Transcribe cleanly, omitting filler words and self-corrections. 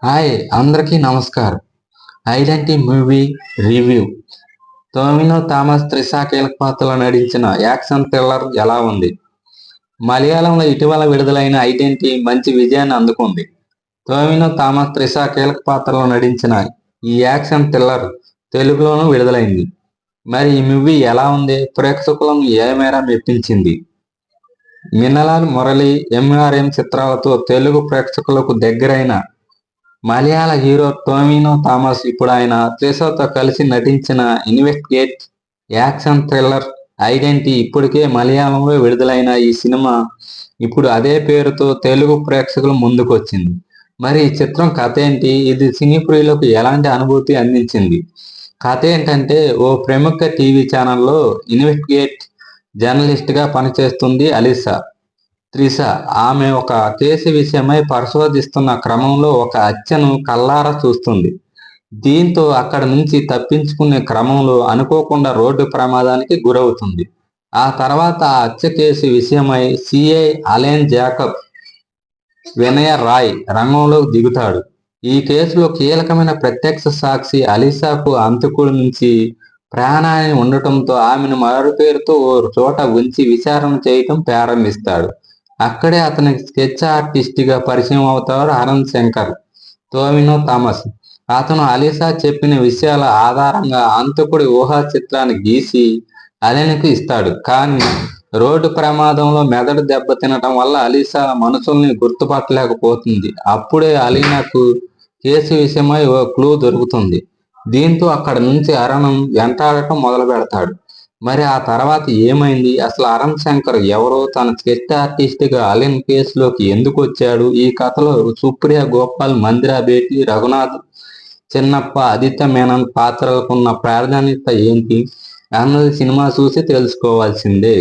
Hi అందరికీ నమస్కారం. Identity movie review. Tovino Thomas Trisha కీలక పాత్రలో నటించిన యాక్షన్ థ్రిల్లర్ ఎలా ఉంది? మలయాళంలో ఇటీవల విడుదలైన ఐడెంటిటీ మంచి విజయాన్ని అందుకుంది. టొవినో థామస్ త్రిషా కీలక పాత్రలో నటించిన ఈ యాక్షన్ థ్రిల్లర్ తెలుగులోనూ విడుదలైంది. మరి ఈ మూవీ ఎలా ఉంది? ప్రేక్షకులను ఏ మేర మెప్పించింది? మిన్నలాల్ మురళి, ఎంఆర్ఎం చిత్రాలతో తెలుగు ప్రేక్షకులకు దగ్గరైన మలయాళ హీరో టొవినో థామస్ ఇప్పుడు ఆయన త్రిషతో కలిసి నటించిన ఇన్వెస్టిగేట్ యాక్షన్ థ్రిల్లర్ ఐడెంటిటీ. ఇప్పటికే మలయాళంలో విడుదలైన ఈ సినిమా ఇప్పుడు అదే పేరుతో తెలుగు ప్రేక్షకుల ముందుకొచ్చింది. మరి ఈ చిత్రం కథ ఏంటి? ఇది సినీ ప్రియులకు ఎలాంటి అనుభూతి అందించింది? కథ ఏంటంటే, ఓ ప్రముఖ టీవీ ఛానల్లో ఇన్వెస్టిగేట్ జర్నలిస్ట్గా పనిచేస్తుంది అలీసా. త్రిష. ఆమె ఒక కేసు విషయమై పరిశోధిస్తున్న క్రమంలో ఒక హత్యను కళ్ళారా చూస్తుంది. దీంతో అక్కడి నుంచి తప్పించుకునే క్రమంలో అనుకోకుండా రోడ్డు ప్రమాదానికి గురవుతుంది. ఆ తర్వాత ఆ హత్య కేసు విషయమై సిఐ అలెన్ జాకబ్ వినయ రాయ్ రంగంలోకి దిగుతాడు. ఈ కేసులో కీలకమైన ప్రత్యక్ష సాక్షి అలీసాకు హంతకుడి నుంచి ప్రాణాన్ని ఉండటంతో ఆమెను మరో పేరుతో ఓ చోట ఉంచి విచారణ చేయటం ప్రారంభిస్తాడు. అక్కడే అతనికి స్కెచ్ ఆర్టిస్ట్ గా పరిచయం అవుతాడు అరుణ్ శంకర్, టొవినో థామస్. అతను అలీసా చెప్పిన విషయాల ఆధారంగా హంతకుడి ఊహా చిత్రాన్ని గీసి అలీనాకు ఇస్తాడు. కానీ రోడ్డు ప్రమాదంలో మెదడు దెబ్బతినటం వల్ల అలీసా మనుషుల్ని గుర్తుపట్టలేకపోతుంది. అప్పుడే అలీనాకు కేసు విషయమై ఓ క్లూ దొరుకుతుంది. దీంతో అక్కడ నుంచి అరుణ్ వెంటాడటం మొదలు పెడతాడు. మరి ఆ తర్వాత ఏమైంది? అసలు అరుణ్ శంకర్ ఎవరో? తన స్కెచ్ ఆర్టిస్ట్ గా అలీన్ కేసులోకి ఎందుకు వచ్చాడు? ఈ కథలో సుప్రియ గోపాల్, మందిరా బేటి, రఘునాథ్ చిన్నప్ప, ఆదిత్య మేనన్ పాత్రలకున్న ప్రాధాన్యత ఏంటి అన్నది సినిమా చూసి తెలుసుకోవాల్సిందే.